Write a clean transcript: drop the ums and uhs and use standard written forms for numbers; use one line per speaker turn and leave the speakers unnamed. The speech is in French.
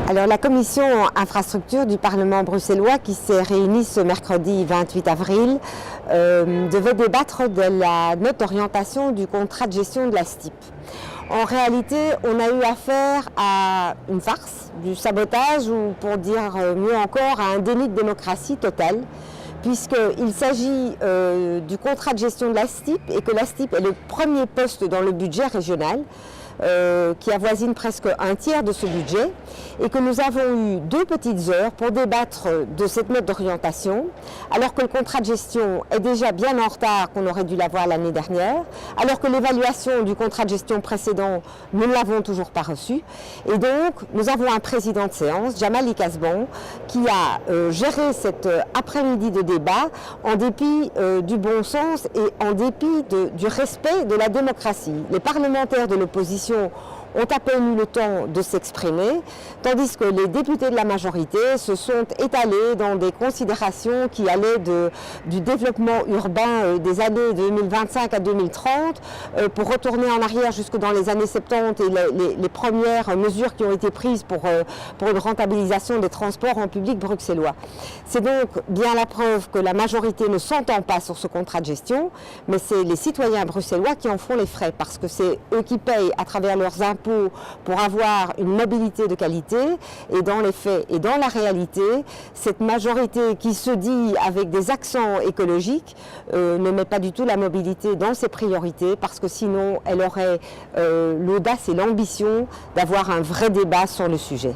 Alors la commission infrastructure du Parlement bruxellois qui s'est réunie ce mercredi 28 avril devait débattre de la note d'orientation du contrat de gestion de la STIP. En réalité, on a eu affaire à une farce, du sabotage ou pour dire mieux encore à un déni de démocratie total, puisqu'il s'agit du contrat de gestion de la STIP et que la STIP est le premier poste dans le budget régional qui avoisine presque un tiers de ce budget et que nous avons eu 2 petites heures pour débattre de cette note d'orientation alors que le contrat de gestion est déjà bien en retard, qu'on aurait dû l'avoir l'année dernière, alors que l'évaluation du contrat de gestion précédent, nous ne l'avons toujours pas reçu. Et donc, nous avons un président de séance, Djamali Kasban, qui a géré cet après-midi de débat en dépit du bon sens et en dépit du respect de la démocratie. Les parlementaires de l'opposition ont à peine eu le temps de s'exprimer, tandis que les députés de la majorité se sont étalés dans des considérations qui allaient du développement urbain des années 2025 à 2030, pour retourner en arrière jusque dans les années 70 et les premières mesures qui ont été prises pour une rentabilisation des transports en public bruxellois. C'est donc bien la preuve que la majorité ne s'entend pas sur ce contrat de gestion, mais c'est les citoyens bruxellois qui en font les frais, parce que c'est eux qui payent à travers leurs impôts pour avoir une mobilité de qualité. Et dans les faits et dans la réalité, cette majorité qui se dit avec des accents écologiques ne met pas du tout la mobilité dans ses priorités, parce que sinon elle aurait l'audace et l'ambition d'avoir un vrai débat sur le sujet.